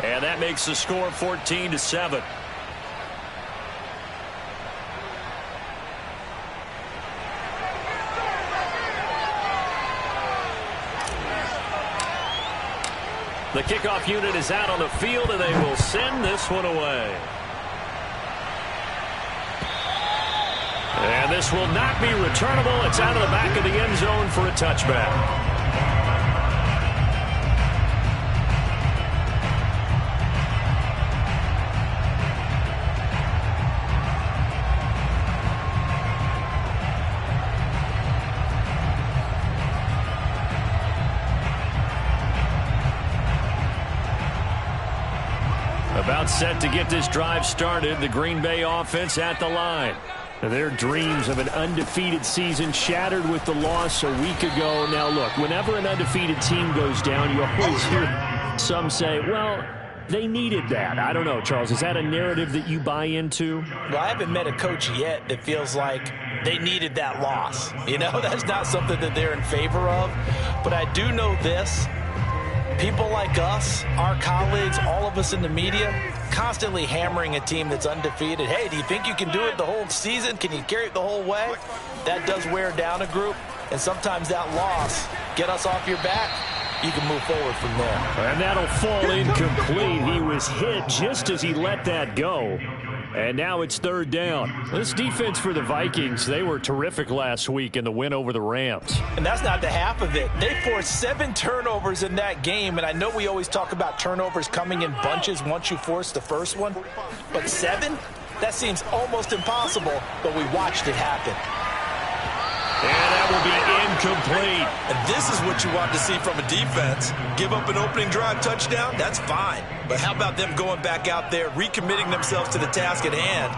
And that makes the score 14-7. The kickoff unit is out on the field, and they will send this one away. And this will not be returnable. It's out of the back of the end zone for a touchback. About set to get this drive started. The Green Bay offense at the line. Their dreams of an undefeated season shattered with the loss a week ago. Now, look, whenever an undefeated team goes down, you always hear some say, well, they needed that. I don't know, Charles. Is that a narrative that you buy into? Well, I haven't met a coach yet that feels like they needed that loss. You know, that's not something that they're in favor of. But I do know this. People like us, our colleagues, all of us in the media, constantly hammering a team that's undefeated. Hey, do you think you can do it the whole season? Can you carry it the whole way? That does wear down a group, and sometimes that loss, get us off your back, you can move forward from there. And that'll fall incomplete. He was hit just as he let that go. And now it's third down. This defense for the Vikings, they were terrific last week in the win over the Rams. And that's not the half of it. They forced 7 turnovers in that game, and I know we always talk about turnovers coming in bunches once you force the first one, but 7? That seems almost impossible, but we watched it happen. And that will be incomplete. And this is what you want to see from a defense. Give up an opening drive touchdown, that's fine. But how about them going back out there, recommitting themselves to the task at hand,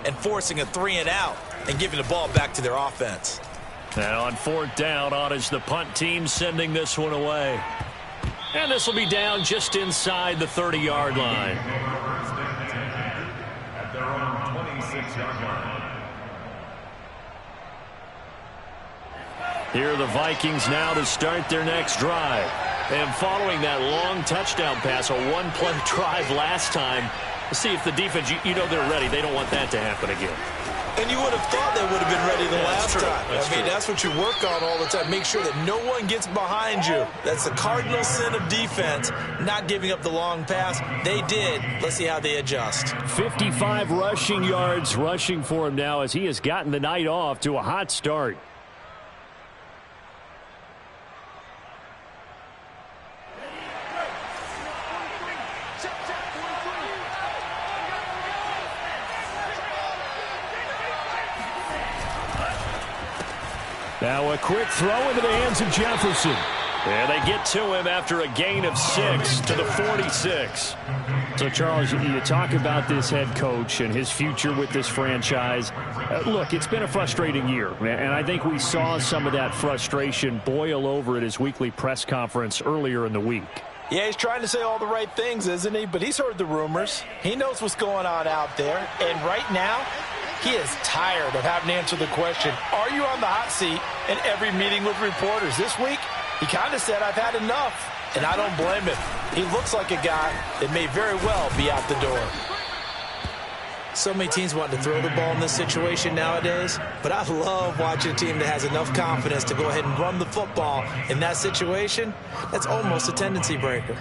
and forcing a 3-and-out and giving the ball back to their offense. And on fourth down, on is the punt team sending this one away. And this will be down just inside the 30-yard line. At their own 26-yard line. Here are the Vikings now to start their next drive. And following that long touchdown pass, a one-play drive last time, let's see if the defense, you know they're ready. They don't want that to happen again. And you would have thought they would have been ready the last time. I mean, that's what you work on all the time. Make sure that no one gets behind you. That's the cardinal sin of defense, not giving up the long pass. They did. Let's see how they adjust. 55 rushing yards rushing for him now as he has gotten the night off to a hot start. Now a quick throw into the hands of Jefferson. And they get to him after a gain of 6 to the 46. So, Charles, you talk about this head coach and his future with this franchise. Look, it's been a frustrating year, and I think we saw some of that frustration boil over at his weekly press conference earlier in the week. Yeah, he's trying to say all the right things, isn't he? But he's heard the rumors. He knows what's going on out there. And right now, he is tired of having to answer the question, are you on the hot seat in every meeting with reporters? This week, he kind of said, I've had enough. And I don't blame him. He looks like a guy that may very well be out the door. So many teams want to throw the ball in this situation nowadays, but I love watching a team that has enough confidence to go ahead and run the football in that situation. That's almost a tendency breaker.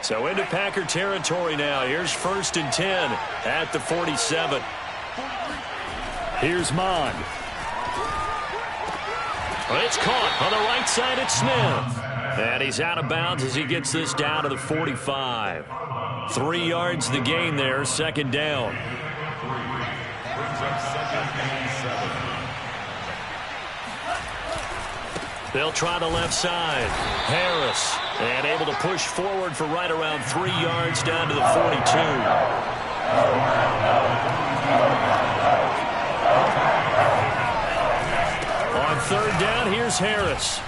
So into Packer territory now. Here's 1st and 10 at the 47. Here's Mond. It's caught on the right side at Smith. And he's out of bounds as he gets this down to the 45. 3 yards the gain there, 2nd down. They'll try the left side. Harris, and able to push forward for right around 3 yards down to the 42. On 3rd down, here's Harris.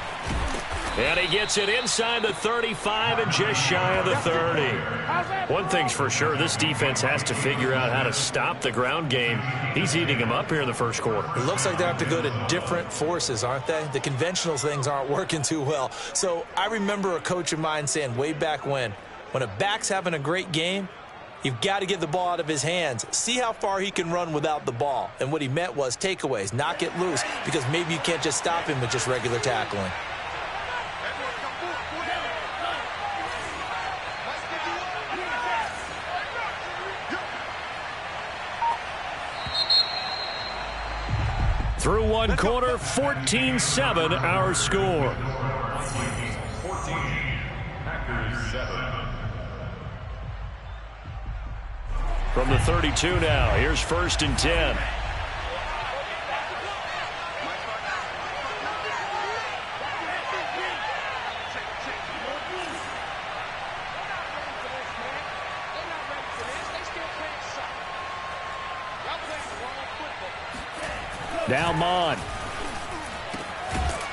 And he gets it inside the 35 and just shy of the 30. One thing's for sure, this defense has to figure out how to stop the ground game. He's eating them up here in the first quarter. It looks like they have to go to different forces, aren't they? The conventional things aren't working too well. So I remember a coach of mine saying way back when a back's having a great game, you've got to get the ball out of his hands. See how far he can run without the ball. And what he meant was takeaways, knock it loose, because maybe you can't just stop him with just regular tackling. Through one quarter, 14-7 our score. 14, Packers 7. From the 32 now, here's 1st and 10. Now Mon.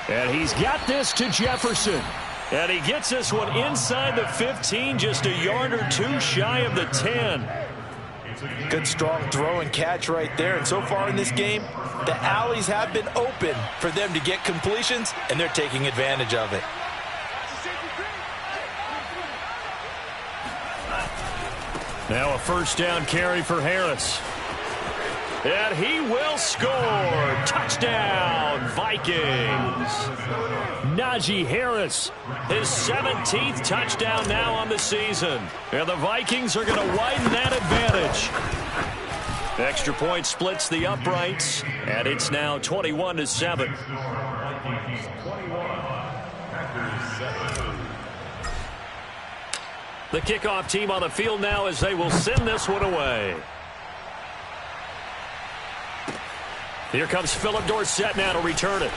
And he's got this to Jefferson. And he gets this one inside the 15, just a yard or two shy of the 10. Good strong throw and catch right there. And so far in this game, the alleys have been open for them to get completions, and they're taking advantage of it. Now a 1st down carry for Harris. And he will score. Touchdown, Vikings. Najee Harris, his 17th touchdown now on the season. And the Vikings are going to widen that advantage. Extra point splits the uprights, and it's now 21-7. The kickoff team on the field now as they will send this one away. Here comes Philip Dorsett now to return it.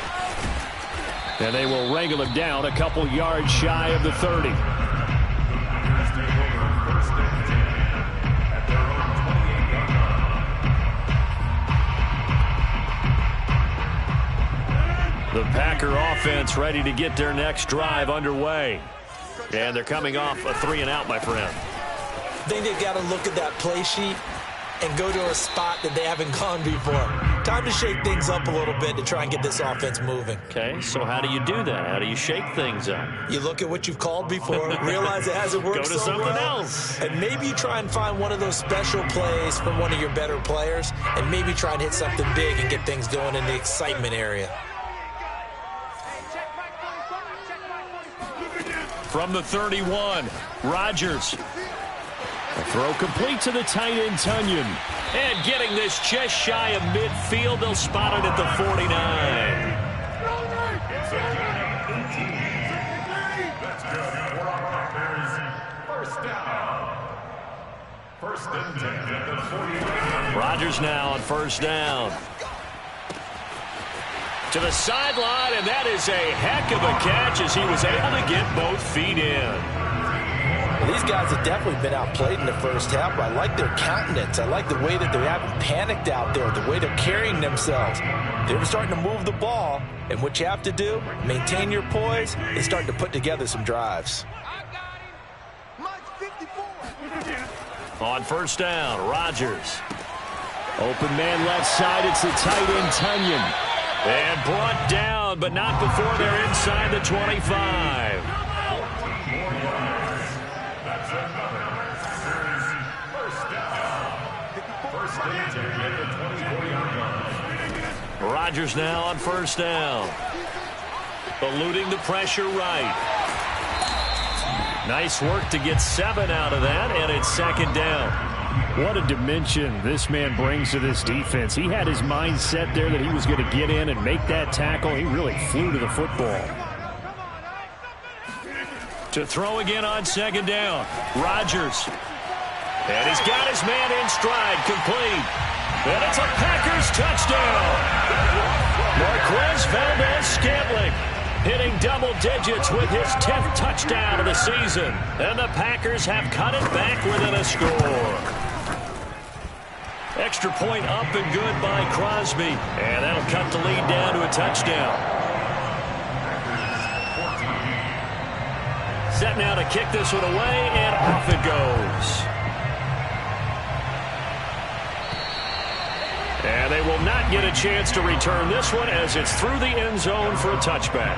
And they will wrangle him down a couple yards shy of the 30. The Packer offense ready to get their next drive underway. And they're coming off a 3-and-out, my friend. I think they've got to look at that play sheet and go to a spot that they haven't gone before. Time to shake things up a little bit to try and get this offense moving. Okay, so how do you do that? How do you shake things up? You look at what you've called before, realize it hasn't worked so well. Go to something else. And maybe you try and find one of those special plays from one of your better players, and maybe try and hit something big and get things going in the excitement area. From the 31, Rodgers. A throw complete to the tight end, Tunyon. And getting this just shy of midfield, they'll spot it at the 49. First and 10 at the 49. Rodgers now on 1st down. To the sideline, and that is a heck of a catch as he was able to get both feet in. Well, these guys have definitely been outplayed in the first half, but I like their countenance. I like the way that they haven't panicked out there, the way they're carrying themselves. They're starting to move the ball, and what you have to do, maintain your poise, and start to put together some drives. On 1st down, Rodgers. Open man left side, it's the tight end, Tunyon. And brought down, but not before they're inside the 25. Rodgers now on 1st down. Eluding the pressure right. Nice work to get 7 out of that, and it's 2nd down. What a dimension this man brings to this defense. He had his mind set there that he was going to get in and make that tackle. He really flew to the football. To throw again on 2nd down. Rodgers. And he's got his man in stride, complete. And it's a Packers touchdown. Marquez Valdes-Scantling hitting double digits with his 10th touchdown of the season. And the Packers have cut it back within a score. Extra point up and good by Crosby. And that'll cut the lead down to a touchdown. set now to kick this one away, and off it goes. And they will not get a chance to return this one as it's through the end zone for a touchback.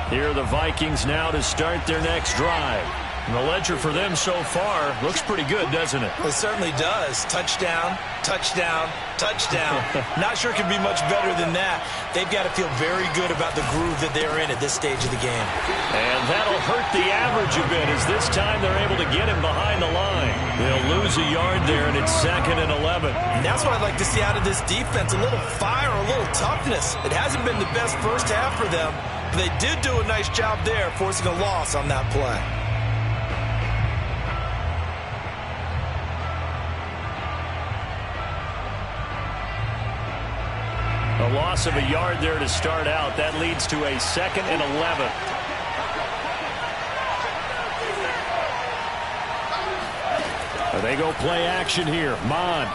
Here are the Vikings now to start their next drive. And the ledger for them so far looks pretty good, doesn't it? It certainly does. Touchdown, touchdown, touchdown. Not sure it can be much better than that. They've got to feel very good about the groove that they're in at this stage of the game. And that'll hurt the average a bit as this time they're able to get him behind the line. They'll lose a yard there, and it's 2nd and 11. And that's what I'd like to see out of this defense, a little fire, a little toughness. It hasn't been the best first half for them, but they did do a nice job there forcing a loss on that play. A loss of a yard there to start out. That leads to a 2nd and 11. They go play action here. Mond.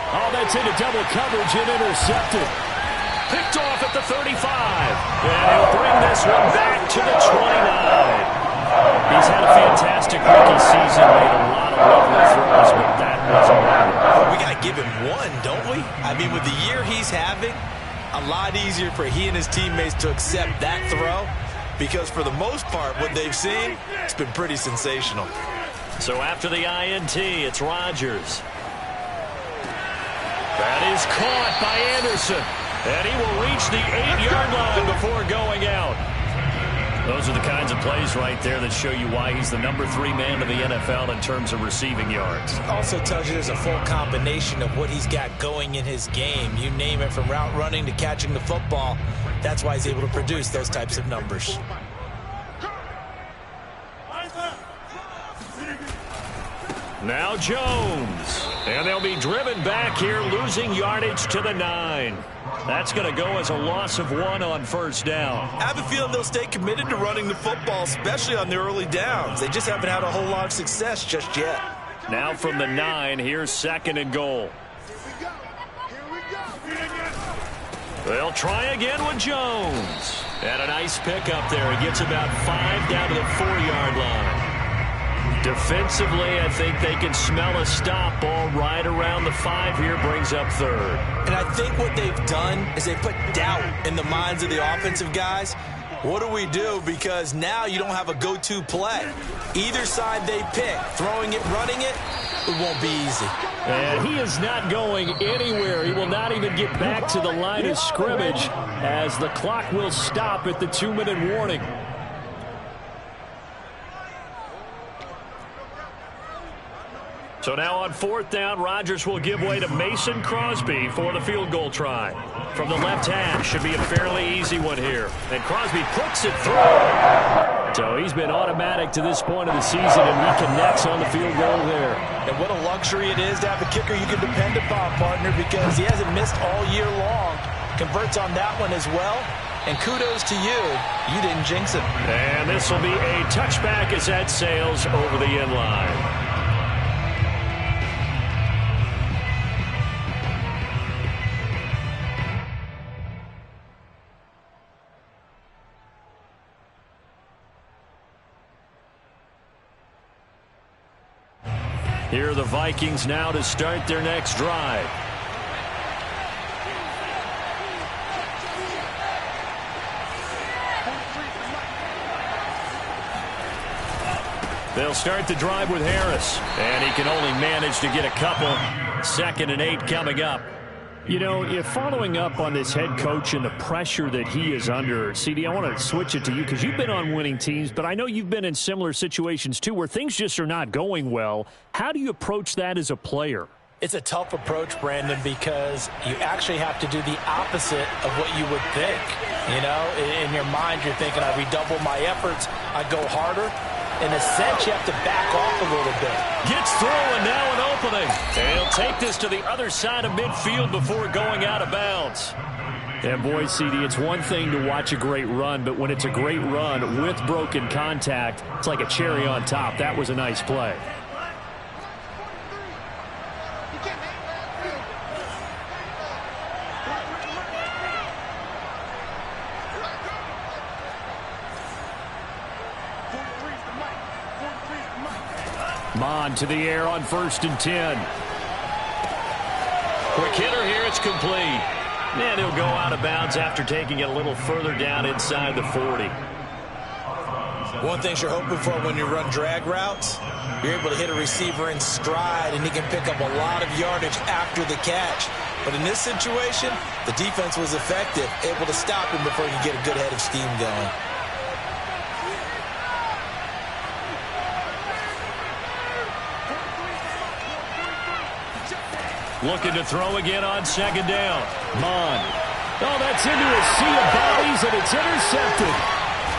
Oh, that's into double coverage and intercepted. Picked off at the 35. And he'll bring this one back to the 29. He's had a fantastic rookie season. Made a lot of lovely throws, but that wasn't one. We got to give him one, don't we? I mean, with the year he's having, a lot easier for he and his teammates to accept that throw because for the most part, what they've seen, it's been pretty sensational. So after the INT, it's Rodgers. That is caught by Anderson. And he will reach the 8-yard line before going out. Those are the kinds of plays right there that show you why he's the number 3 man of the NFL in terms of receiving yards. Also tells you there's a full combination of what he's got going in his game. You name it, from route running to catching the football. That's why he's able to produce those types of numbers. Now Jones. And they'll be driven back here, losing yardage to the 9. That's going to go as a loss of 1 on first down. I have a feeling they'll stay committed to running the football, especially on the early downs. They just haven't had a whole lot of success just yet. Now from the 9, here's 2nd and goal. They'll try again with Jones. And a nice pickup there. He gets about 5 down to the 4-yard line. Defensively, I think they can smell a stop. Ball right around the 5 here, brings up 3rd. And I think what they've done is they put doubt in the minds of the offensive guys. What do we do? Because now you don't have a go-to play. Either side they pick, throwing it, running it, it won't be easy. And he is not going anywhere. He will not even get back to the line of scrimmage as the clock will stop at the 2-minute warning. So now on 4th down, Rodgers will give way to Mason Crosby for the field goal try. From the left hash, should be a fairly easy one here. And Crosby puts it through. So he's been automatic to this point of the season, and he connects on the field goal there. And what a luxury it is to have a kicker you can depend upon, partner, because he hasn't missed all year long. Converts on that one as well. And kudos to you. You didn't jinx it. And this will be a touchback as that sails over the end line. Here are the Vikings now to start their next drive. They'll start the drive with Harris, and he can only manage to get a couple. 2nd and 8 coming up. You know, if following up on this head coach and the pressure that he is under, CD, I want to switch it to you because you've been on winning teams, but I know you've been in similar situations too where things just are not going well. How do you approach that as a player? It's a tough approach, Brandon, because you actually have to do the opposite of what you would think. You know, in your mind, you're thinking, I redouble my efforts, I go harder. In a sense, you have to back off a little bit. Gets through, and now an opening. And he'll take this to the other side of midfield before going out of bounds. And boy, CD, it's one thing to watch a great run, but when it's a great run with broken contact, it's like a cherry on top. That was a nice play. Mond to the air on 1st and 10. Quick hitter here. It's complete. And he'll go out of bounds after taking it a little further down inside the 40. One thing you're hoping for when you run drag routes, you're able to hit a receiver in stride, and he can pick up a lot of yardage after the catch. But in this situation, the defense was effective, able to stop him before he could get a good head of steam going. Looking to throw again on 2nd down. Mond. Oh, that's into a sea of bodies, and it's intercepted.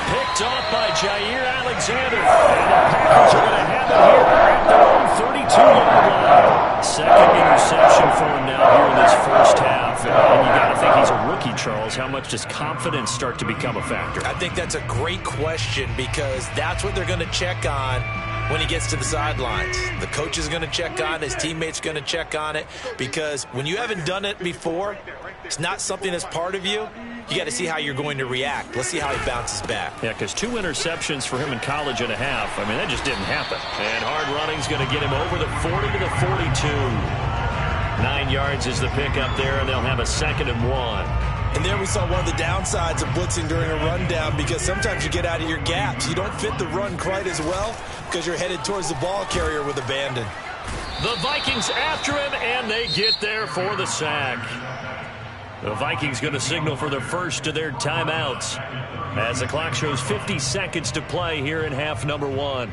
Picked off by Jair Alexander. And the Packers are going to have it here at their own 32-yard line. Second interception for him now here in this first half. And you got to think he's a rookie, Charles. How much does confidence start to become a factor? I think that's a great question, because that's what they're going to check on when he gets to the sidelines. The coach is going to check on it. His teammates going to check on it, because when you haven't done it before, it's not something that's part of you. You got to see how you're going to react. Let's see how he bounces back. Yeah, because 2 interceptions for him in college and a half. I mean, that just didn't happen. And hard running's going to get him over the 40 to the 42. 9 yards is the pickup there, and they'll have a 2nd and 1. And there we saw one of the downsides of blitzing during a rundown, because sometimes you get out of your gaps. You don't fit the run quite as well because you're headed towards the ball carrier with abandon. The Vikings after him, and they get there for the sack. The Vikings going to signal for the first of their timeouts as the clock shows 50 seconds to play here in half number 1.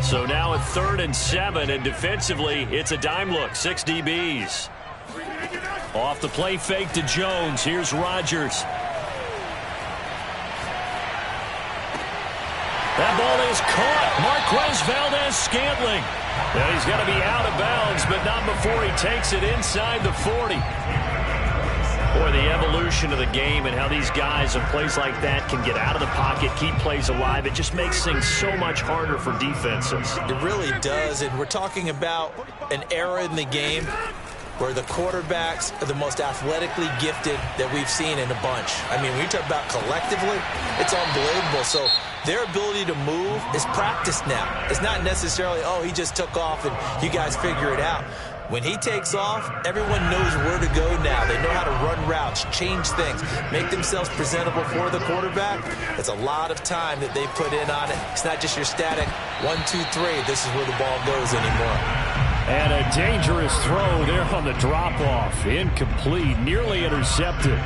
So now at 3rd and 7, and defensively, it's a dime look, 6 DBs. Off the play fake to Jones. Here's Rodgers. That ball is caught. Marquez Valdes-Scantling. Now he's got to be out of bounds, but not before he takes it inside the 40. Boy, the evolution of the game and how these guys in plays like that can get out of the pocket, keep plays alive, it just makes things so much harder for defenses. It really does, and we're talking about an era in the game where the quarterbacks are the most athletically gifted that we've seen in a bunch. I mean, when you talk about collectively, it's unbelievable. So their ability to move is practiced now. It's not necessarily, oh, he just took off and you guys figure it out. When he takes off, everyone knows where to go now. They know how to run routes, change things, make themselves presentable for the quarterback. It's a lot of time that they put in on it. It's not just your static 1, 2, 3. This is where the ball goes anymore. And a dangerous throw there on the drop-off. Incomplete, nearly intercepted.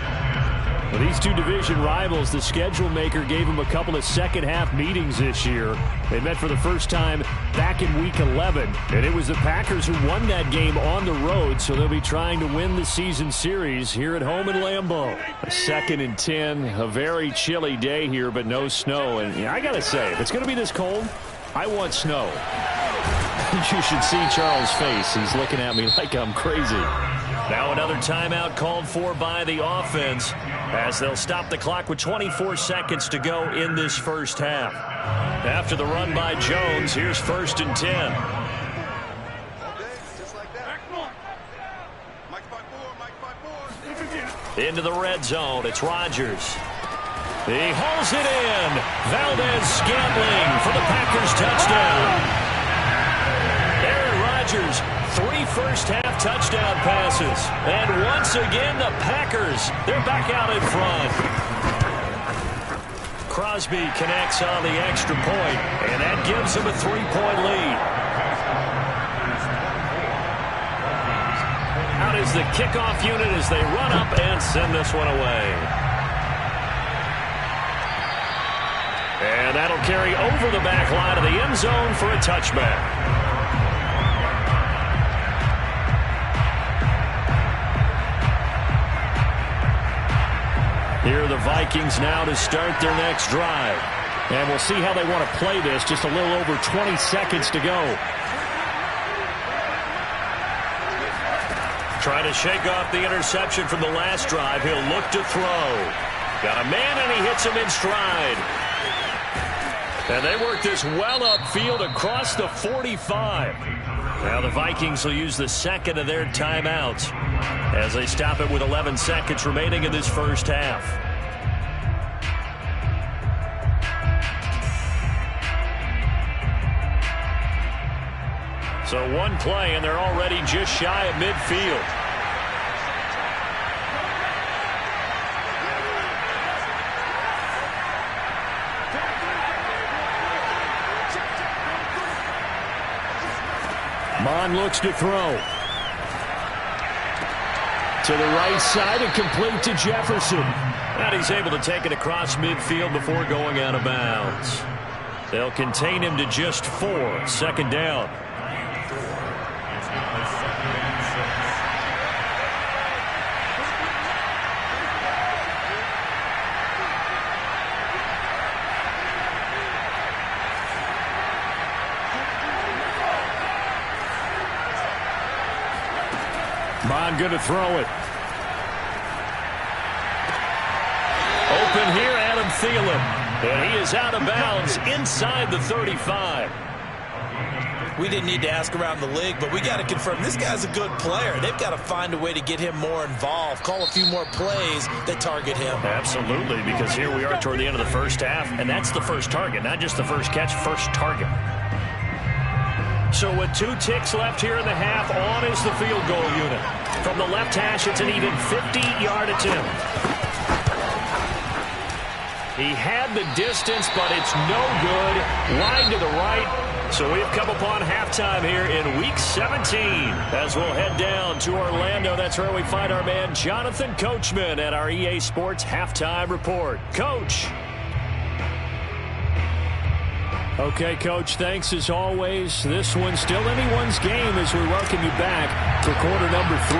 Well, these two division rivals, the schedule maker gave them a couple of second-half meetings this year. They met for the first time back in Week 11, and it was the Packers who won that game on the road, so they'll be trying to win the season series here at home in Lambeau. A 2nd and 10, a very chilly day here, but no snow. And yeah, I got to say, if it's going to be this cold, I want snow. You should see Charles' face. He's looking at me like I'm crazy. Now another timeout called for by the offense as they'll stop the clock with 24 seconds to go in this first half. After the run by Jones, here's 1st and 10. Into the red zone, it's Rodgers. He hauls it in. Valdes-Scantling for the Packers touchdown. Aaron Rodgers, 3 first-half touchdown passes. And once again, the Packers, they're back out in front. Crosby connects on the extra point, and that gives him a 3-point lead. Out is the kickoff unit as they run up and send this one away. And that'll carry over the back line of the end zone for a touchback. Here are the Vikings now to start their next drive. And we'll see how they want to play this. Just a little over 20 seconds to go. Trying to shake off the interception from the last drive. He'll look to throw. Got a man, and he hits him in stride. And they work this well upfield across the 45. Now the Vikings will use the second of their timeouts as they stop it with 11 seconds remaining in this first half. So one play, and they're already just shy of midfield. Mond looks to throw. To the right side and complete to Jefferson. And he's able to take it across midfield before going out of bounds. They'll contain him to just 4. Second down. Mond going to throw it. Open here, Adam Thielen. And he is out of bounds inside the 35. We didn't need to ask around the league, but we got to confirm this guy's a good player. They've got to find a way to get him more involved, call a few more plays that target him. Absolutely, because here we are toward the end of the first half, and that's the first target, not just the first catch, first target. So with 2 ticks left here in the half, on is the field goal unit. From the left hash, it's an even 50-yard attempt. He had the distance, but it's no good. Wide to the right. So we've come upon halftime here in Week 17. As we'll head down to Orlando, that's where we find our man Jonathan Coachman at our EA Sports Halftime Report. Coach. Okay, Coach, thanks as always. This one's still anyone's game as we welcome you back for quarter number 3.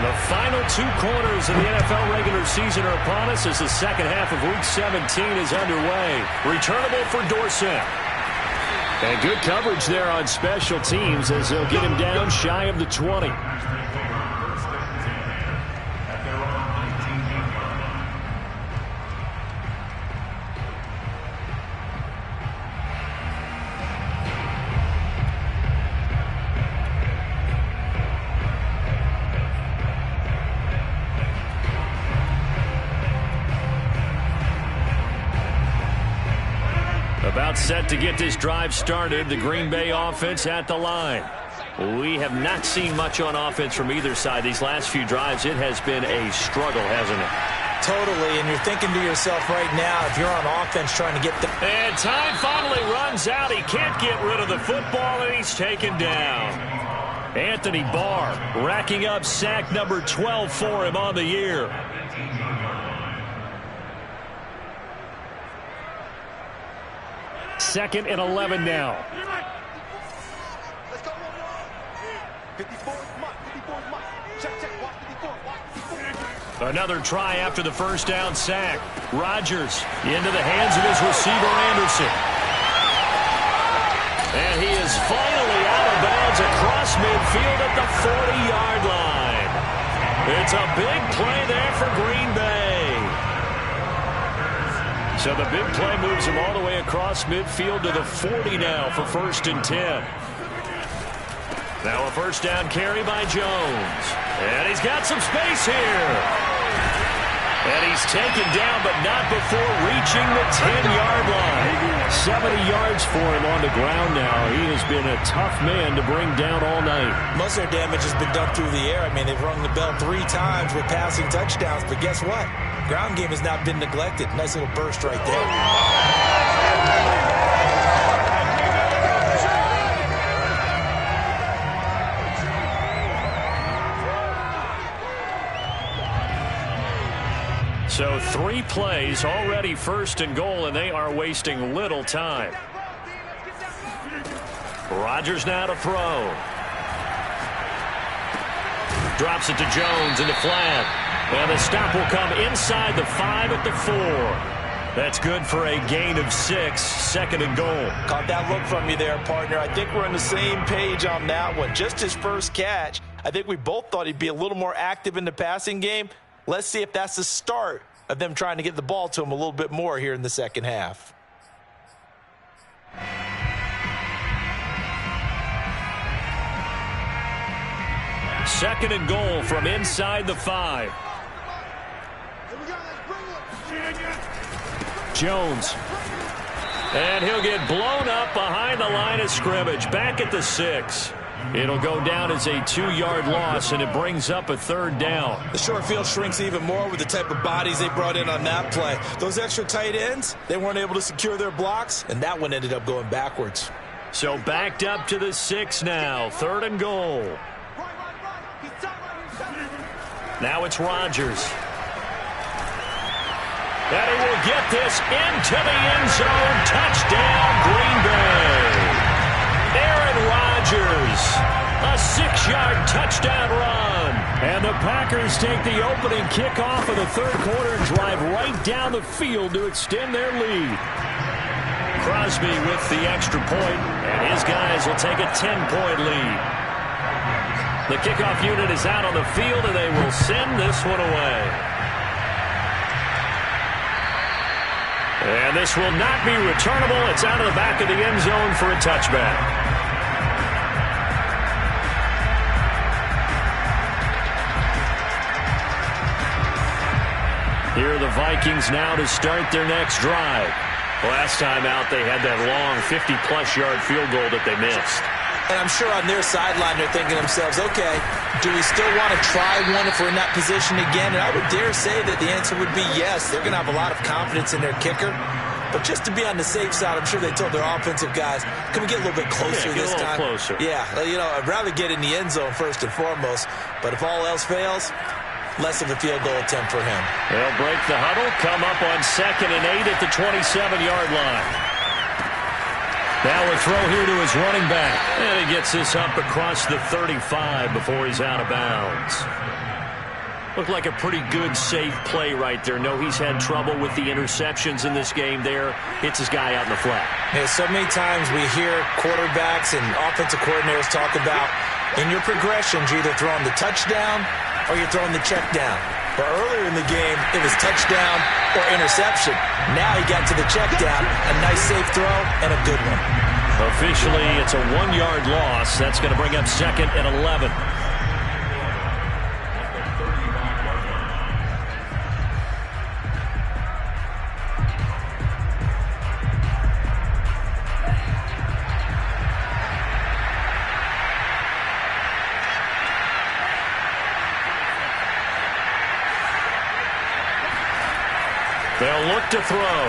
The final 2 quarters of the NFL regular season are upon us as the second half of Week 17 is underway. Returnable for Dorsett. And good coverage there on special teams as they'll get him down shy of the 20. About set to get this drive started. The Green Bay offense at the line. We have not seen much on offense from either side these last few drives. It has been a struggle, hasn't it? Totally, and you're thinking to yourself right now, if you're on offense trying to get the... And time finally runs out. He can't get rid of the football, and he's taken down. Anthony Barr racking up sack number 12 for him on the year. Second and 11 now. Another try after the first down sack. Rodgers into the hands of his receiver, Anderson. And he is finally out of bounds across midfield at the 40-yard line. It's a big play there for Green Bay. So the big play moves him all the way across midfield to the 40 now for 1st and 10. Now a first down carry by Jones. And he's got some space here. And he's taken down, but not before reaching the 10-yard line. 70 yards for him on the ground now. He has been a tough man to bring down all night. Most of their damage has been done through the air. I mean, they've rung the bell 3 times with passing touchdowns, but guess what? Ground game has not been neglected. Nice little burst right there. So 3 plays, already 1st and goal, and they are wasting little time. Rodgers now to throw. Drops it to Jones in the flat. And the stop will come inside the 5 at the 4. That's good for a gain of 6, 2nd and goal. Caught that look from you there, partner. I think we're on the same page on that one. Just his first catch. I think we both thought he'd be a little more active in the passing game. Let's see if that's the start of them trying to get the ball to him a little bit more here in the second half. 2nd and goal from inside the 5. Jones. And he'll get blown up behind the line of scrimmage. Back at the 6. It'll go down as a 2-yard loss, and it brings up a 3rd down. The short field shrinks even more with the type of bodies they brought in on that play. Those extra tight ends, they weren't able to secure their blocks, and that one ended up going backwards. So backed up to the 6 now. 3rd and goal. Now it's Rodgers. And he will get this into the end zone. Touchdown, Green Bay. Aaron Rodgers, a 6-yard touchdown run. And the Packers take the opening kickoff of the 3rd quarter and drive right down the field to extend their lead. Crosby with the extra point, and his guys will take a 10-point lead. The kickoff unit is out on the field, and they will send this one away. And this will not be returnable. It's out of the back of the end zone for a touchback. Here are the Vikings now to start their next drive. Last time out, they had that long 50-plus yard field goal that they missed. And I'm sure on their sideline they're thinking to themselves, okay, do we still want to try one if we're in that position again? And I would dare say that the answer would be yes. They're going to have a lot of confidence in their kicker. But just to be on the safe side, I'm sure they told their offensive guys, can we get a little bit closer this time? Closer. Yeah, you know, I'd rather get in the end zone first and foremost. But if all else fails, less of a field goal attempt for him. They'll break the huddle, come up on 2nd and 8 at the 27-yard line. Now a throw here to his running back. And he gets this up across the 35 before he's out of bounds. Looked like a pretty good, safe play right there. No, he's had trouble with the interceptions in this game there. Hits his guy out in the flat. Yeah, so many times we hear quarterbacks and offensive coordinators talk about in your progressions, you're either throwing the touchdown or you're throwing the check down. But earlier in the game, it was touchdown or interception. Now he got to the check down, a nice safe throw, and a good one. Officially, it's a 1-yard loss. That's going to bring up 2nd and 11. They'll look to throw.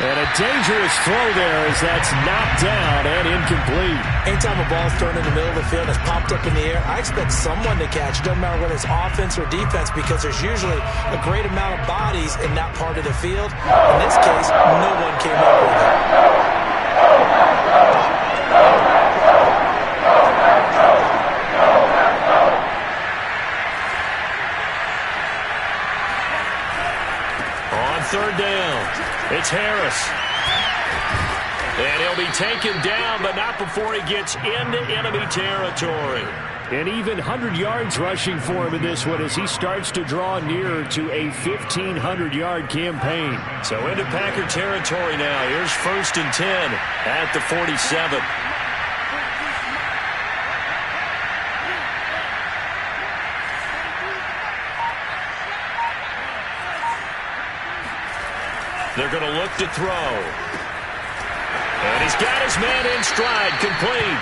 And a dangerous throw there as that's knocked down and incomplete. Anytime a ball's thrown in the middle of the field and it's popped up in the air, I expect someone to catch. It doesn't matter whether it's offense or defense because there's usually a great amount of bodies in that part of the field. In this case, no one came up with it. On 3rd down, it's Harris. And he'll be taken down, but not before he gets into enemy territory. And even 100 yards rushing for him in this one as he starts to draw nearer to a 1,500-yard campaign. So into Packer territory now. Here's 1st and 10 at the 47. They're going to look to throw. And he's got his man in stride, complete.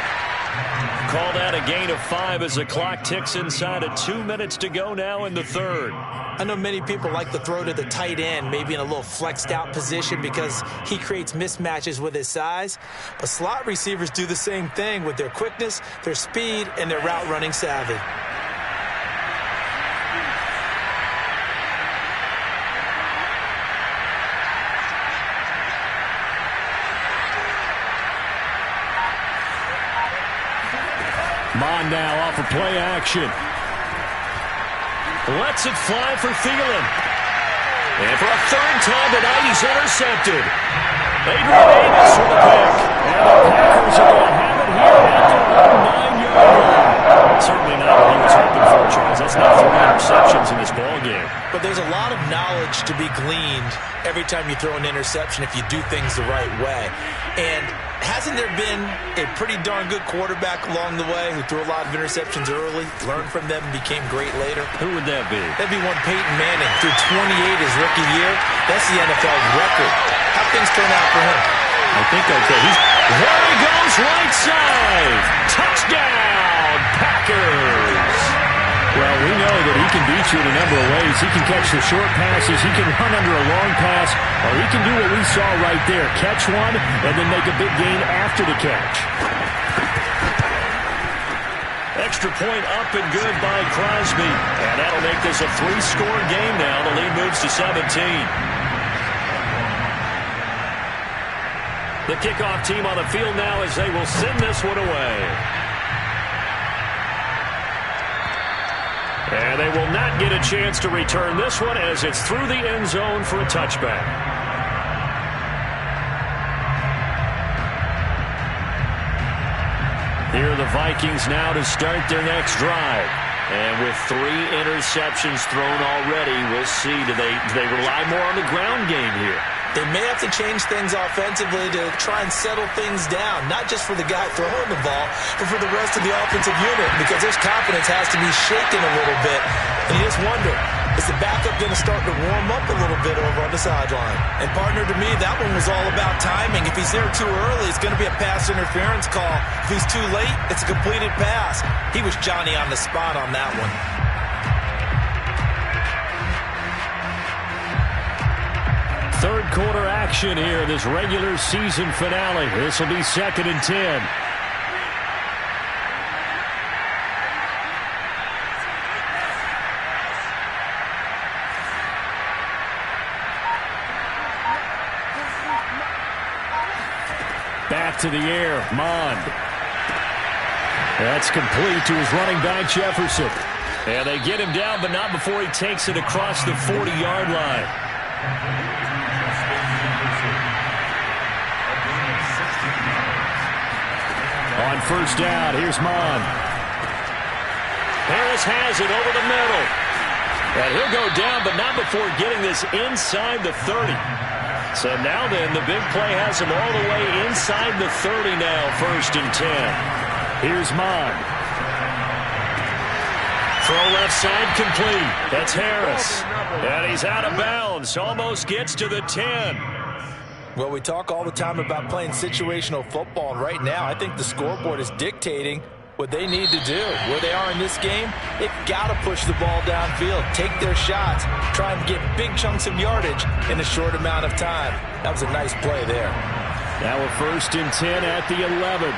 Called out a gain of 5 as the clock ticks inside of 2 minutes to go now in the 3rd. I know many people like to throw to the tight end, maybe in a little flexed out position because he creates mismatches with his size. But slot receivers do the same thing with their quickness, their speed, and their route running savvy. Mon now off of play action. Lets it fly for Thielen. And for a 3rd time tonight, he's intercepted. Adrian Amos with the pick. And the Packers are going to have it here at the 9-yard line. Certainly not what he was hoping for, Charles. That's not 3 interceptions in this ballgame. But there's a lot of knowledge to be gleaned every time you throw an interception if you do things the right way. And hasn't there been a pretty darn good quarterback along the way who threw a lot of interceptions early, learned from them, and became great later? Who would that be? That'd be one Peyton Manning. Threw 28 his rookie year. That's the NFL record. How'd things turn out for him? I think okay. There he goes, right side. Touchdown, Packers. Well, we know that he can beat you in a number of ways. He can catch the short passes, he can run under a long pass, or he can do what we saw right there, catch one and then make a big gain after the catch. Extra point up and good by Crosby. And that'll make this a 3-score game now. The lead moves to 17. The kickoff team on the field now as they will send this one away. And they will not get a chance to return this one as it's through the end zone for a touchback. Here are the Vikings now to start their next drive. And with 3 interceptions thrown already, we'll see. Do they rely more on the ground game here? They may have to change things offensively to try and settle things down, not just for the guy throwing the ball, but for the rest of the offensive unit, because his confidence has to be shaken a little bit. And you just wonder, is the backup going to start to warm up a little bit over on the sideline? And, partner, to me, that one was all about timing. If he's there too early, it's going to be a pass interference call. If he's too late, it's a completed pass. He was Johnny on the spot on that one. Third quarter action here, this regular season finale. This will be 2nd and 10. Back to the air, Mond. That's complete to his running back, Jefferson. And they get him down, but not before he takes it across the 40-yard line. On first down, here's Mond. Harris has it over the middle. And he'll go down, but not before getting this inside the 30. So now then, the big play has him all the way inside the 30 now, 1st and 10. Here's Mond. Throw left side complete. That's Harris. And he's out of bounds. Almost gets to the 10. Well, we talk all the time about playing situational football, and right now I think the scoreboard is dictating what they need to do. Where they are in this game, they've got to push the ball downfield, take their shots, try and get big chunks of yardage in a short amount of time. That was a nice play there. Now a 1st and 10 at the 11.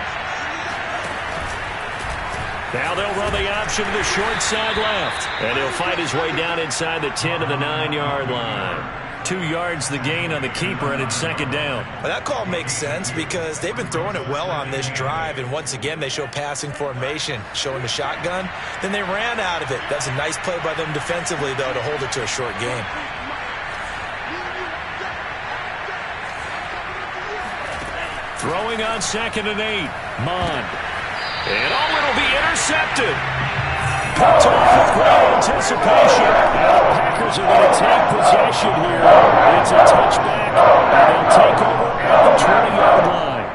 Now they'll run the option to the short side left. And he'll fight his way down inside the 10 to the 9-yard line. 2 yards the gain on the keeper, and it's 2nd down. Well, that call makes sense because they've been throwing it well on this drive, and once again they show passing formation, showing the shotgun. Then they ran out of it. That's a nice play by them defensively, though, to hold it to a short game. Throwing on 2nd and 8. Mond. And it'll be intercepted. Picked off with great anticipation. Now the Packers are going to take possession here. It's a touchback, and they'll take over at the 20-yard line.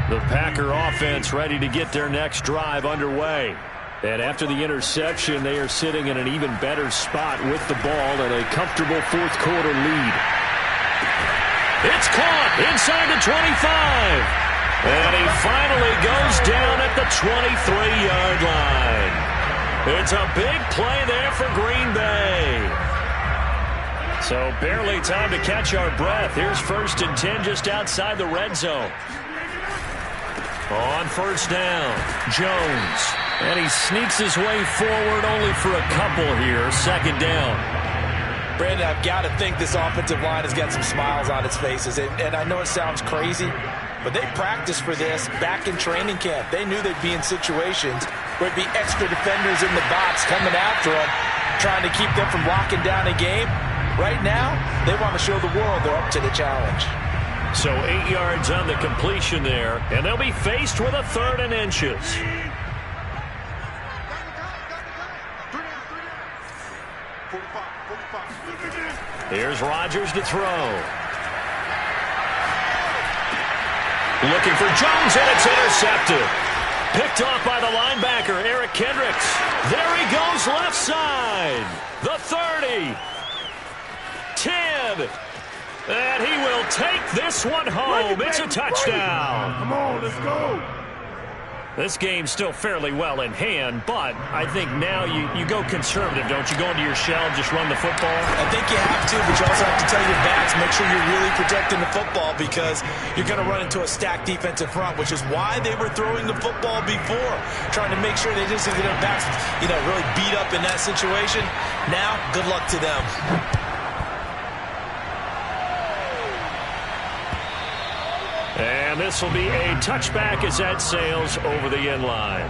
The Packer offense ready to get their next drive underway. And after the interception, they are sitting in an even better spot with the ball and a comfortable 4th quarter lead. It's caught inside the 25. And he finally goes down at the 23-yard line. It's a big play there for Green Bay. So barely time to catch our breath. Here's 1st and 10 just outside the red zone. On first down, Jones. And he sneaks his way forward only for a couple here. 2nd down. Brandon, I've got to think this offensive line has got some smiles on its faces. And I know it sounds crazy, but they practiced for this back in training camp. They knew they'd be in situations where it'd be extra defenders in the box coming after them, trying to keep them from locking down a game. Right now, they want to show the world they're up to the challenge. So 8 yards on the completion there, and they'll be faced with a 3rd and inches. Here's Rodgers to throw. Looking for Jones, and it's intercepted. Picked off by the linebacker, Eric Kendricks. There he goes, left side. The 30. 10. And he will take this one home. It's a touchdown. Come on, let's go. This game's still fairly well in hand, but I think now you go conservative, don't you? Go into your shell and just run the football? I think you have to, but you also have to tell your backs, make sure you're really protecting the football because you're going to run into a stacked defensive front, which is why they were throwing the football before, trying to make sure they just get their backs, really beat up in that situation. Now, good luck to them. And this will be a touchback as that sails over the end line.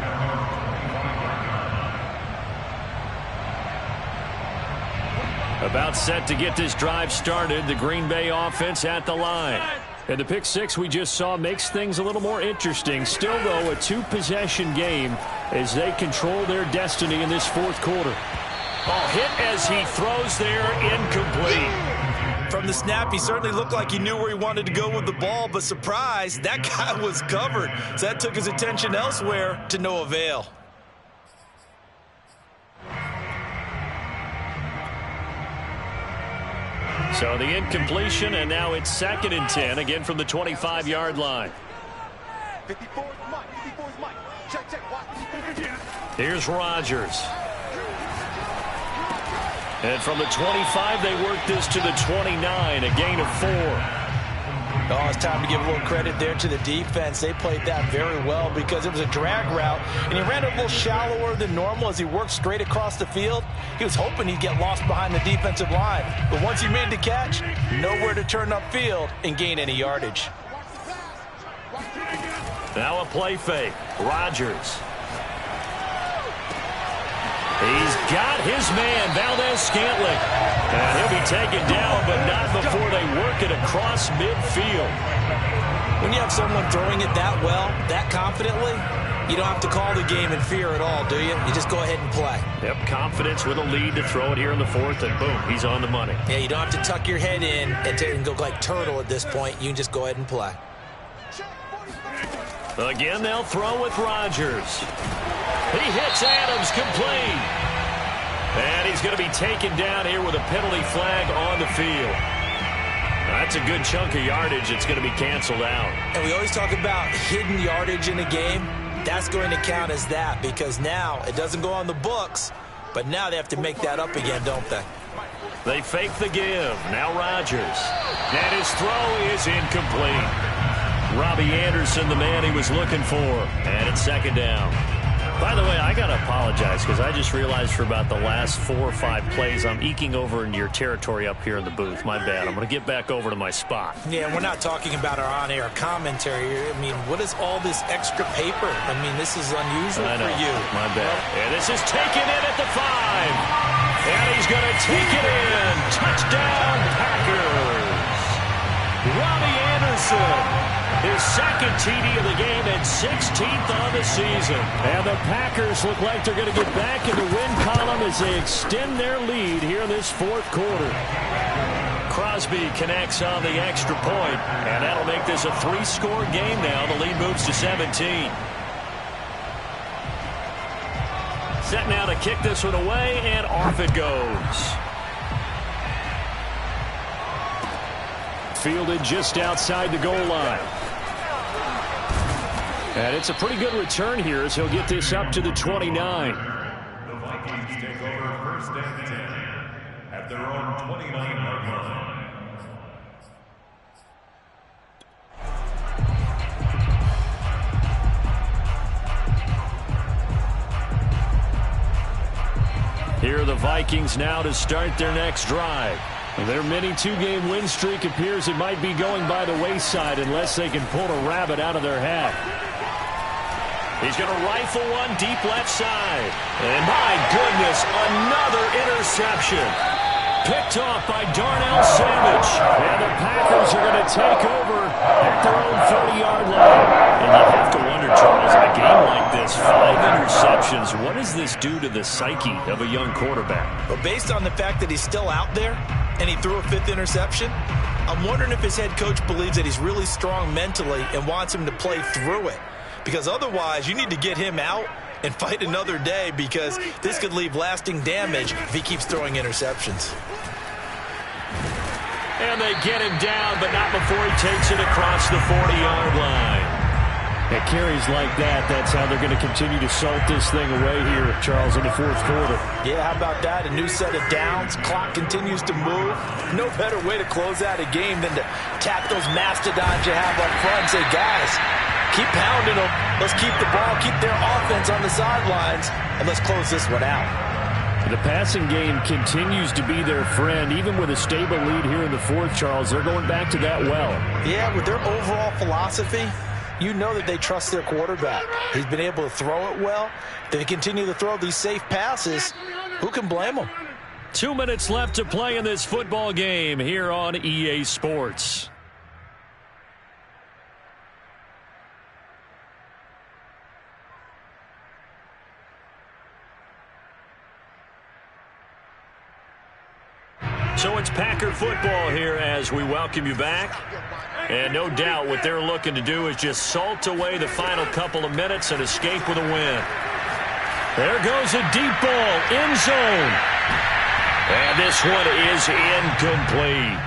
About set to get this drive started, the Green Bay offense at the line. And the pick six we just saw makes things a little more interesting. Still, though, a two-possession game as they control their destiny in this fourth quarter. Oh, hit as he throws there, incomplete. From the snap, he certainly looked like he knew where he wanted to go with the ball, but surprise, that guy was covered. So that took his attention elsewhere to no avail. So the incompletion, and now it's 2nd and 10, again from the 25-yard line. Here's Rodgers. And from the 25, they work this to the 29, a gain of 4. Oh, it's time to give a little credit there to the defense. They played that very well because it was a drag route, and he ran a little shallower than normal as he worked straight across the field. He was hoping he'd get lost behind the defensive line, but once he made the catch, nowhere to turn upfield and gain any yardage. Now a play fake. Rodgers. He's got his man, Valdez-Scantling. And he'll be taken down, but not before they work it across midfield. When you have someone throwing it that well, that confidently, you don't have to call the game in fear at all, do you? You just go ahead and play. Yep, confidence with a lead to throw it here in the fourth, and boom, he's on the money. Yeah, you don't have to tuck your head in and go like turtle at this point. You can just go ahead and play. Again, they'll throw with Rodgers. He hits Adams complete. And he's going to be taken down here with a penalty flag on the field. That's a good chunk of yardage. It's going to be canceled out. And we always talk about hidden yardage in a game. That's going to count as that because now it doesn't go on the books, but now they have to make that up again, don't they? They fake the give. Now Rodgers. And his throw is incomplete. Robbie Anderson, the man he was looking for. And it's 2nd down. By the way, I got to apologize because I just realized for about the last 4 or 5 plays, I'm eking over into your territory up here in the booth. My bad. I'm going to get back over to my spot. Yeah, we're not talking about our on-air commentary. I mean, what is all this extra paper? I mean, this is unusual for you. My bad. And this is taken in at the 5. And he's going to take it in. Touchdown, Packers. Robbie Anderson. His 2nd TD of the game and 16th on the season. And the Packers look like they're going to get back in the win column as they extend their lead here in this fourth quarter. Crosby connects on the extra point, and that'll make this a 3-score game now. The lead moves to 17. Set now to kick this one away, and off it goes. Fielded just outside the goal line. And it's a pretty good return here as he'll get this up to the 29. The Vikings take over 1st and 10 at their own 29-yard line. Here are the Vikings now to start their next drive. Their mini 2-game win streak appears it might be going by the wayside unless they can pull a rabbit out of their hat. He's going to rifle one deep left side. And my goodness, another interception. Picked off by Darnell Savage. And the Packers are going to take over at their own 30-yard line. And you have to wonder, Charles, in a game like this, 5 interceptions. What does this do to the psyche of a young quarterback? But based on the fact that he's still out there and he threw a 5th interception, I'm wondering if his head coach believes that he's really strong mentally and wants him to play through it. Because otherwise, you need to get him out and fight another day, because this could leave lasting damage if he keeps throwing interceptions. And they get him down, but not before he takes it across the 40-yard line. At carries like that, that's how they're going to continue to salt this thing away here, Charles, in the 4th quarter. Yeah, how about that? A new set of downs. Clock continues to move. No better way to close out a game than to tap those mastodons you have up front and say, guys, keep pounding them. Let's keep the ball, keep their offense on the sidelines, and let's close this one out. The passing game continues to be their friend. Even with a stable lead here in the 4th, Charles, they're going back to that well. Yeah, with their overall philosophy, you know that they trust their quarterback. He's been able to throw it well. They continue to throw these safe passes. Who can blame them? 2 minutes left to play in this football game here on EA Sports. So it's Packer football here as we welcome you back. And no doubt what they're looking to do is just salt away the final couple of minutes and escape with a win. There goes a deep ball, end zone. And this one is incomplete.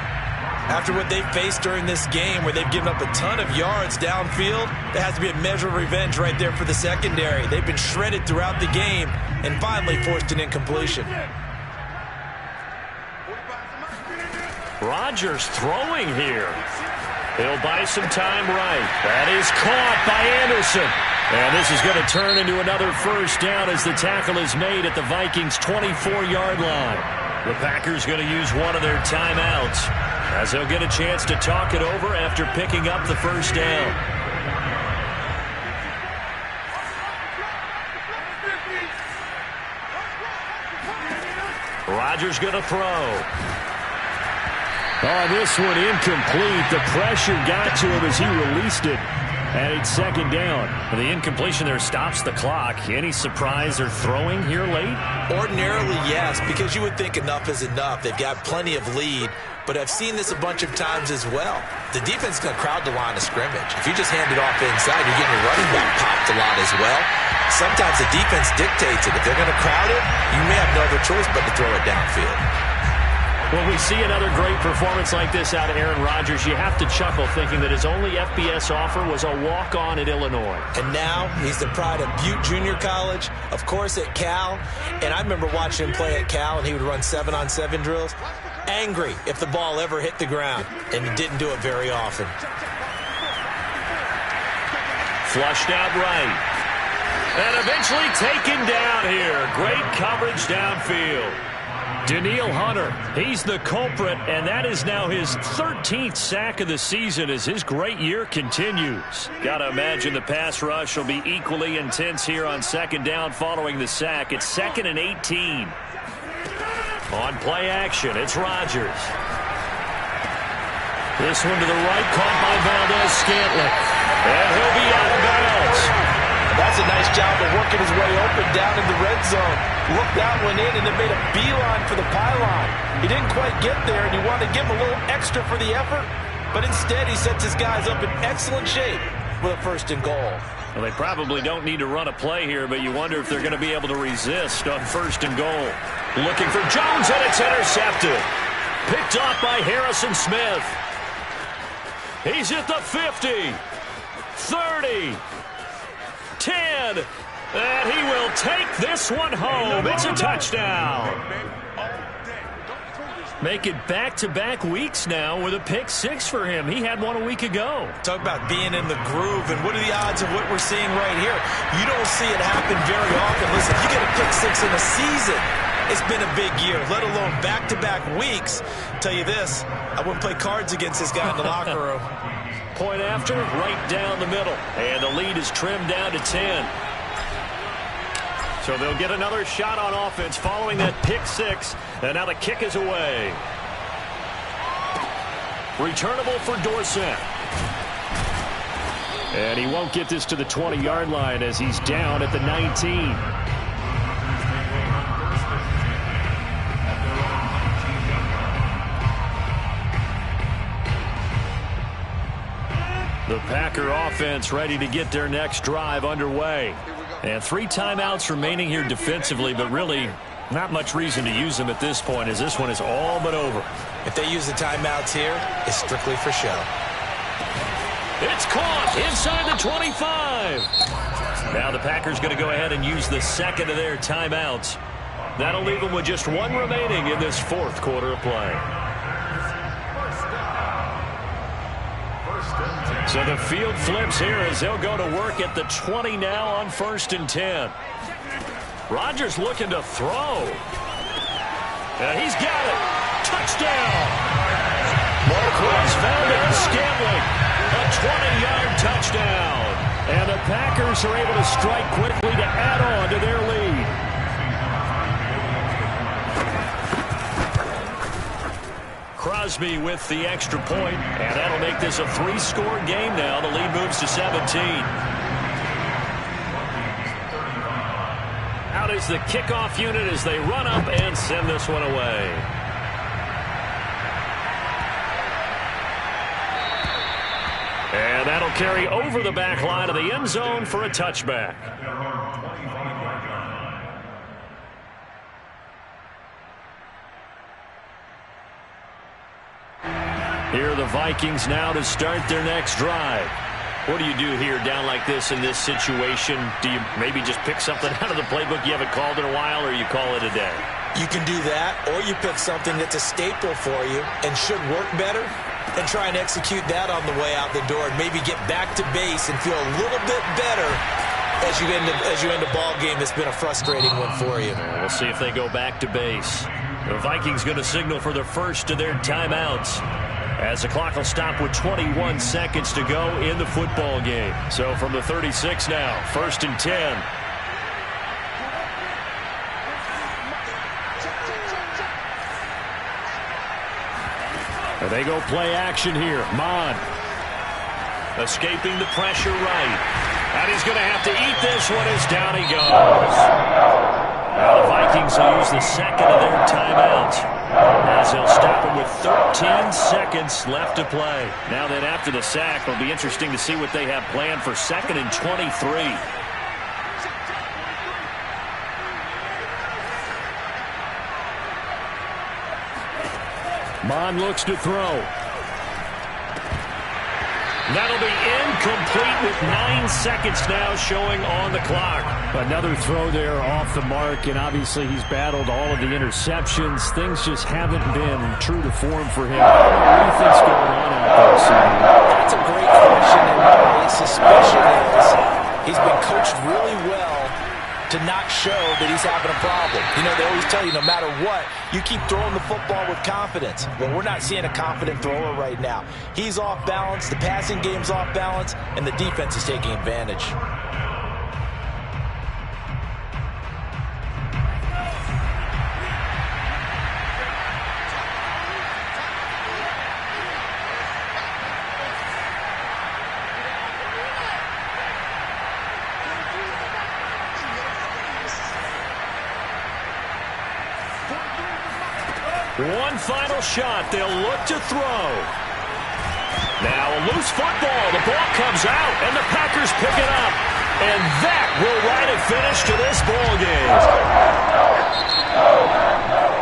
After what they've faced during this game, where they've given up a ton of yards downfield, there has to be a measure of revenge right there for the secondary. They've been shredded throughout the game and finally forced an incompletion. Rodgers throwing here. He'll buy some time right. That is caught by Anderson. And this is going to turn into another first down as the tackle is made at the Vikings' 24-yard line. The Packers going to use one of their timeouts as they'll get a chance to talk it over after picking up the first down. Rodgers going to throw. Oh, this one incomplete. The pressure got to him as he released it. And it's second down. The incompletion there stops the clock. Any surprise they're throwing here late? Ordinarily, yes, because you would think enough is enough. They've got plenty of lead, but I've seen this a bunch of times as well. The defense is going to crowd the line of scrimmage. If you just hand it off inside, you're getting your running back popped a lot as well. Sometimes the defense dictates it. If they're going to crowd it, you may have no other choice but to throw it downfield. When we see another great performance like this out of Aaron Rodgers, you have to chuckle thinking that his only FBS offer was a walk-on at Illinois. And now he's the pride of Butte Junior College, of course at Cal. And I remember watching him play at Cal, and he would run 7-on-7 drills. Angry if the ball ever hit the ground, and he didn't do it very often. Flushed out right. And eventually taken down here. Great coverage downfield. Danielle Hunter, he's the culprit, and that is now his 13th sack of the season as his great year continues. Got to imagine the pass rush will be equally intense here on second down following the sack. It's 2nd and 18. On play action, it's Rodgers. This one to the right, caught by Valdes-Scantling. And he'll be out of bounds. That's a nice job of working his way open down in the red zone. Looked that one in and then made a beeline for the pylon. He didn't quite get there, and he wanted to give him a little extra for the effort, but instead he sets his guys up in excellent shape with a 1st and goal. Well, they probably don't need to run a play here, but you wonder if they're going to be able to resist on 1st and goal. Looking for Jones, and it's intercepted. Picked off by Harrison Smith. He's at the 50, 30, 10, and he will take this one home. It's a touchdown. Make it back-to-back weeks now with a pick 6 for him. He had one a week ago. Talk about being in the groove, and what are the odds of what we're seeing right here? You don't see it happen very often. Listen, you get a pick 6 in a season, it's been a big year, let alone back-to-back weeks. Tell you this, I wouldn't play cards against this guy in the locker room. Point after, right down the middle. And the lead is trimmed down to 10. So they'll get another shot on offense following that pick 6. And now the kick is away. Returnable for Dorsett. And he won't get this to the 20-yard line as he's down at the 19. The Packer offense ready to get their next drive underway. And 3 timeouts remaining here defensively, but really not much reason to use them at this point as this one is all but over. If they use the timeouts here, it's strictly for show. It's caught inside the 25. Now the Packers going to go ahead and use the second of their timeouts. That'll leave them with just 1 remaining in this 4th quarter of play. So the field flips here as they'll go to work at the 20 now on 1st and 10. Rodgers looking to throw. And he's got it. Touchdown. Marquez Valdes Scantling. A 20-yard touchdown. And the Packers are able to strike quickly to add on to their lead. Crosby with the extra point, and that'll make this a 3-score game now. The lead moves to 17. Out is the kickoff unit as they run up and send this one away. And that'll carry over the back line of the end zone for a touchback. Here are the Vikings now to start their next drive. What do you do here down like this in this situation? Do you maybe just pick something out of the playbook you haven't called in a while, or you call it a day? You can do that, or you pick something that's a staple for you and should work better and try and execute that on the way out the door and maybe get back to base and feel a little bit better as you end a ball game that's been a frustrating one for you. We'll see if they go back to base. The Vikings going to signal for the first of their timeouts, as the clock will stop with 21 seconds to go in the football game. So from the 36 now, 1st and 10. And they go play action here. Mon escaping the pressure right. And he's going to have to eat this one as down he goes. Now the Vikings will use the second of their timeouts, as they'll stop him with 13 seconds left to play. Now then, after the sack, it'll be interesting to see what they have planned for 2nd and 23. Mon looks to throw. That'll be incomplete with 9 seconds now showing on the clock. Another throw there off the mark, and obviously he's battled all of the interceptions. Things just haven't been true to form for him. What do you think's going on out there, CD? That's a great question, and my suspicion is he's been coached really well to not show that he's having a problem. You know, they always tell you no matter what, you keep throwing the football with confidence. Well, we're not seeing a confident thrower right now. He's off balance, the passing game's off balance, and the defense is taking advantage. One final shot. They'll look to throw. Now a loose football. The ball comes out, and the Packers pick it up. And that will write a finish to this ball game.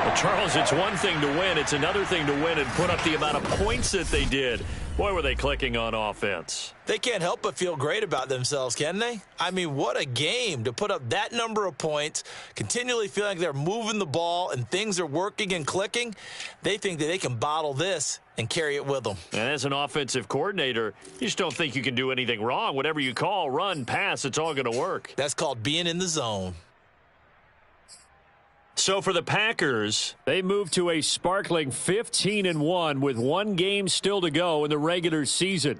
Well, Charles, it's one thing to win. It's another thing to win and put up the amount of points that they did. Boy, were they clicking on offense. They can't help but feel great about themselves, can they? I mean, what a game to put up that number of points, continually feeling like they're moving the ball and things are working and clicking. They think that they can bottle this and carry it with them. And as an offensive coordinator, you just don't think you can do anything wrong. Whatever you call, run, pass, it's all going to work. That's called being in the zone. So for the Packers, they move to a sparkling 15-1 with 1 game still to go in the regular season.